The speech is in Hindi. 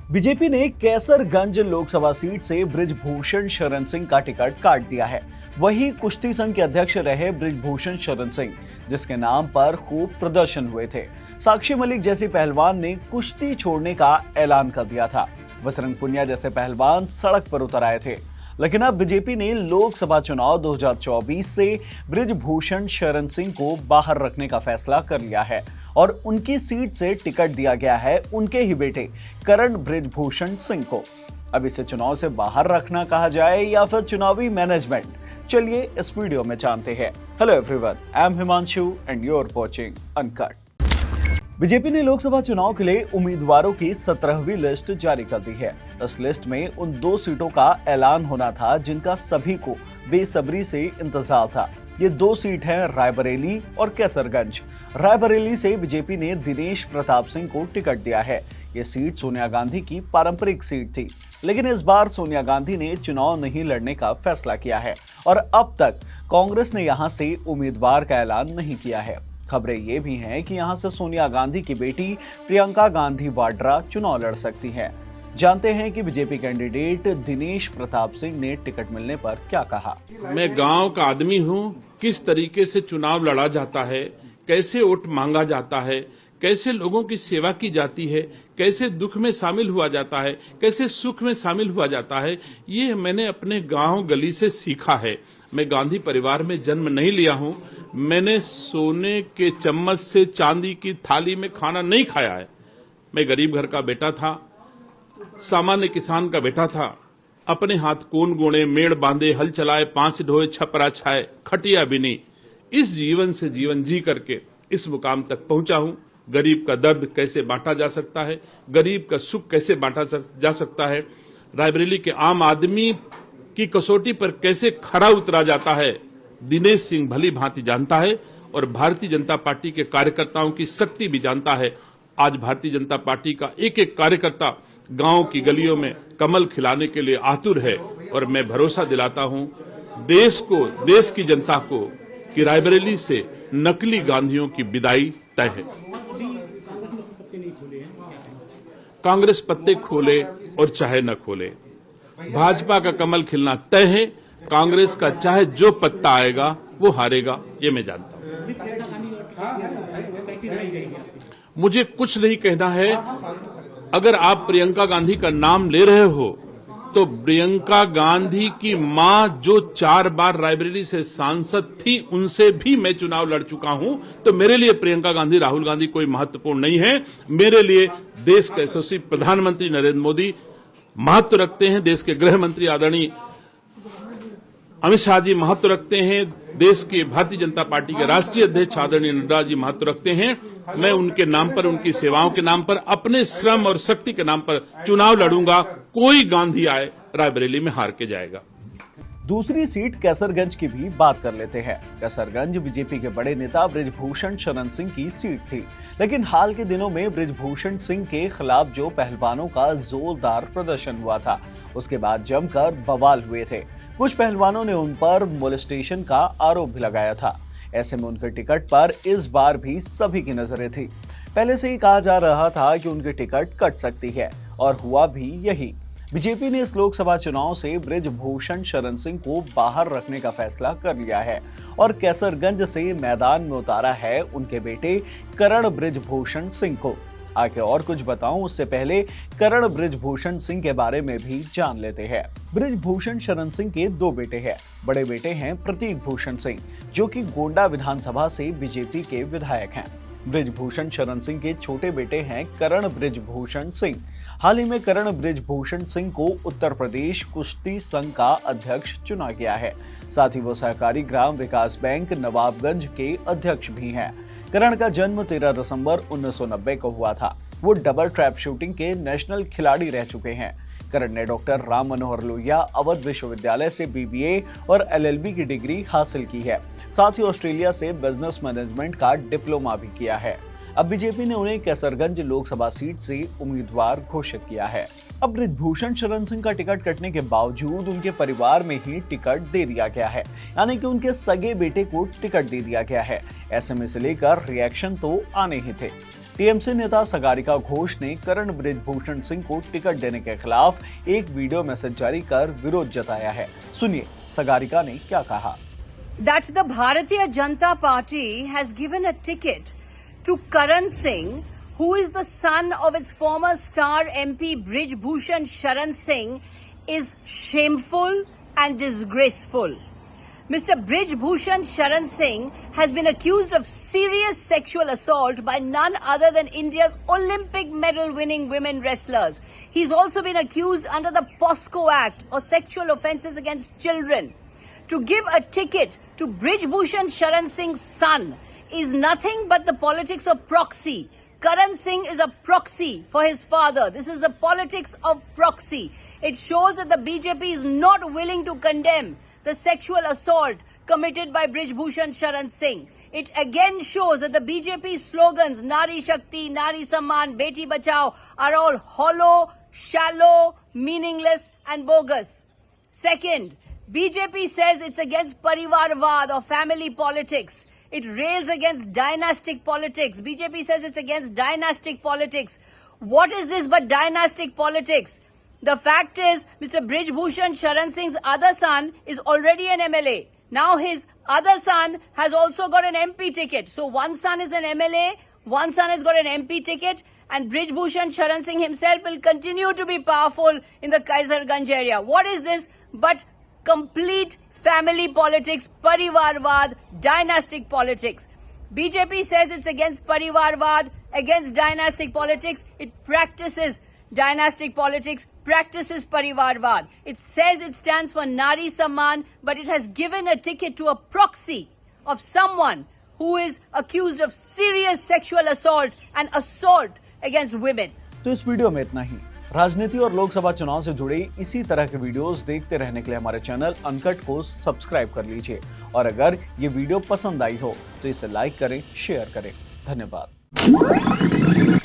बीजेपी ने कैसरगंज लोकसभा सीट से बृजभूषण शरण सिंह का टिकट काट दिया है। वही कुश्ती संघ के अध्यक्ष रहे बृजभूषण शरण सिंह, जिसके नाम पर खूब प्रदर्शन हुए थे। साक्षी मलिक जैसी पहलवान ने कुश्ती छोड़ने का ऐलान कर दिया था। बजरंग पुनिया जैसे पहलवान सड़क पर उतर आए थे। लेकिन अब बीजेपी ने लोकसभा चुनाव 2024 से बृजभूषण शरण सिंह को बाहर रखने का फैसला कर लिया है और उनकी सीट से टिकट दिया गया है उनके ही बेटे करण बृजभूषण सिंह को। अब इसे चुनाव से बाहर रखना कहा जाए या फिर चुनावी मैनेजमेंट, चलिए इस वीडियो में जानते हैं। Hello everyone, I am Himanshu and you are watching Uncut. BJP ने लोकसभा चुनाव के लिए उम्मीदवारों की 17वीं लिस्ट जारी कर दी है। इस लिस्ट में उन 2 सीटों का ऐलान होना था जिनका सभी को बेसब्री से इंतजार था। ये 2 सीट हैं रायबरेली और कैसरगंज। रायबरेली से बीजेपी ने दिनेश प्रताप सिंह को टिकट दिया है। ये सीट सोनिया गांधी की पारंपरिक सीट थी, लेकिन इस बार सोनिया गांधी ने चुनाव नहीं लड़ने का फैसला किया है और अब तक कांग्रेस ने यहां से उम्मीदवार का ऐलान नहीं किया है। खबरें ये भी हैं कि यहां से सोनिया गांधी की बेटी प्रियंका गांधी वाड्रा चुनाव लड़ सकती हैं। जानते हैं कि बीजेपी कैंडिडेट दिनेश प्रताप सिंह ने टिकट मिलने पर क्या कहा। मैं गांव का आदमी हूं, किस तरीके से चुनाव लड़ा जाता है, कैसे वोट मांगा जाता है, कैसे लोगों की सेवा की जाती है, कैसे दुख में शामिल हुआ जाता है, कैसे सुख में शामिल हुआ जाता है, ये मैंने अपने गांव गली से सीखा है। मैं गांधी परिवार में जन्म नहीं लिया हूं। मैंने सोने के चम्मच से चांदी की थाली में खाना नहीं खाया है। मैं गरीब घर का बेटा था, सामान्य किसान का बेटा था। अपने हाथ कोन गोणे, मेड़ बांधे, हल चलाए, 5 ढोए, छपरा छाए, खटिया बिनी, इस जीवन से जीवन जी करके इस मुकाम तक पहुंचा हूं। गरीब का दर्द कैसे बांटा जा सकता है, गरीब का सुख कैसे बांटा जा सकता है, रायबरेली के आम आदमी की कसौटी पर कैसे खरा उतरा जाता है, दिनेश सिंह भली भांति जानता है और भारतीय जनता पार्टी के कार्यकर्ताओं की शक्ति भी जानता है। आज भारतीय जनता पार्टी का एक एक कार्यकर्ता गांव की गलियों में कमल खिलाने के लिए आतुर है और मैं भरोसा दिलाता हूं देश को, देश की जनता को कि रायबरेली से नकली गांधियों की विदाई तय है। कांग्रेस पत्ते खोले और चाहे न खोले, भाजपा का कमल खिलना तय है। कांग्रेस का चाहे जो पत्ता आएगा वो हारेगा, ये मैं जानता हूं। मुझे कुछ नहीं कहना है। अगर आप प्रियंका गांधी का नाम ले रहे हो तो प्रियंका गांधी की मां जो 4 बार रायबरेली से सांसद थी, उनसे भी मैं चुनाव लड़ चुका हूं। तो मेरे लिए प्रियंका गांधी, राहुल गांधी कोई महत्वपूर्ण नहीं है। मेरे लिए देश के यशस्वी प्रधानमंत्री नरेंद्र मोदी महत्व रखते हैं, देश के गृह मंत्री आदरणीय अमित शाह जी महत्व रखते हैं, देश के भारतीय जनता पार्टी के राष्ट्रीय अध्यक्ष आदरणीय नड्डा जी महत्व रखते हैं। मैं उनके नाम पर, उनकी सेवाओं के नाम पर, अपने श्रम और शक्ति के नाम पर चुनाव लड़ूंगा। कोई गांधी आए रायबरेली में हार के जाएगा। दूसरी सीट कैसरगंज की भी बात कर लेते हैं। कैसरगंज बीजेपी के बड़े नेता बृजभूषण शरण सिंह की सीट थी, लेकिन हाल के दिनों में बृजभूषण सिंह के खिलाफ जो पहलवानों का जोरदार प्रदर्शन हुआ था, उसके बाद जमकर बवाल हुए थे। कुछ पहलवानों ने उन पर मोलेस्टेशन का आरोप भी लगाया था। ऐसे में उनके टिकट पर इस बार भी सभी की नजरें थी। पहले से ही कहा जा रहा था कि उनकी टिकट कट सकती है और हुआ भी यही। बीजेपी ने इस लोकसभा चुनाव से बृजभूषण शरण सिंह को बाहर रखने का फैसला कर लिया है और कैसरगंज से मैदान में उतारा है उनके बेटे करण बृजभूषण सिंह को। आगे और कुछ बताऊं उससे पहले करण बृजभूषण सिंह के बारे में भी जान लेते हैं। बृजभूषण शरण सिंह के 2 बेटे हैं। बड़े बेटे हैं प्रतीक भूषण सिंह, जो कि गोंडा विधानसभा से बीजेपी के विधायक हैं। बृजभूषण शरण सिंह के छोटे बेटे हैं करण बृजभूषण सिंह। हाल ही में करण बृजभूषण सिंह को उत्तर प्रदेश कुश्ती संघ का अध्यक्ष चुना गया है। साथ ही वो सहकारी ग्राम विकास बैंक नवाबगंज के अध्यक्ष भी हैं। करण का जन्म 13 दिसंबर 1990 को हुआ था। वो डबल ट्रैप शूटिंग के नेशनल खिलाड़ी रह चुके हैं। करण ने डॉक्टर राम मनोहर लोहिया अवध विश्वविद्यालय से BBA और LLB की डिग्री हासिल की है। साथ ही ऑस्ट्रेलिया से बिजनेस मैनेजमेंट का डिप्लोमा भी किया है। अब बीजेपी ने उन्हें कैसरगंज लोकसभा सीट से उम्मीदवार घोषित किया है। अब बृजभूषण शरण सिंह का टिकट कटने के बावजूद उनके परिवार में ही टिकट दे दिया गया है, यानी कि उनके सगे बेटे को टिकट दे दिया गया है। ऐसे में इसे लेकर रिएक्शन तो आने ही थे। टीएमसी नेता सगारिका घोष ने करण बृजभूषण सिंह को टिकट देने के खिलाफ एक वीडियो मैसेज जारी कर विरोध जताया है। सुनिए सगारिका ने क्या कहा। That the Bharatiya Janata Party has given a ticket to Karan Singh, who is the son of its former star MP Brij Bhushan Sharan Singh, is shameful and disgraceful. Mr. Brij Bhushan Sharan Singh has been accused of serious sexual assault by none other than India's Olympic medal winning women wrestlers. He's also been accused under the POSCO Act or sexual offences against children. To give a ticket to Brij Bhushan Sharan Singh's son is nothing but the politics of proxy. Karan Singh is a proxy for his father. This is the politics of proxy. It shows that the BJP is not willing to condemn the sexual assault committed by Brij Bhushan Sharan Singh. It again shows that the BJP slogans Nari Shakti, Nari Samman, Beti Bachao are all hollow, shallow, meaningless and bogus. Second, BJP says it's against Parivarvad or family politics. It rails against dynastic politics. BJP says it's against dynastic politics. What is this but dynastic politics? The fact is, Mr. Brij Bhushan Sharan Singh's other son is already an MLA. Now his other son has also got an MP ticket. So one son is an MLA, one son has got an MP ticket, and Brij Bhushan Sharan Singh himself will continue to be powerful in the Kaisarganj area. What is this but complete family politics, Parivarvad, dynastic politics? BJP says it's against Parivarvad, against dynastic politics. It practices dynastic politics, practices Parivarvad. It says it stands for Nari Samman, but it has given a ticket to a proxy of someone who is accused of serious sexual assault and assault against women. तो इस वीडियो में इतना ही। राजनीति और लोकसभा चुनाव से जुड़े इसी तरह के वीडियोस देखते रहने के लिए हमारे चैनल अनकट को सब्सक्राइब कर लीजिए और अगर ये वीडियो पसंद आई हो तो इसे लाइक करें, शेयर करें। धन्यवाद।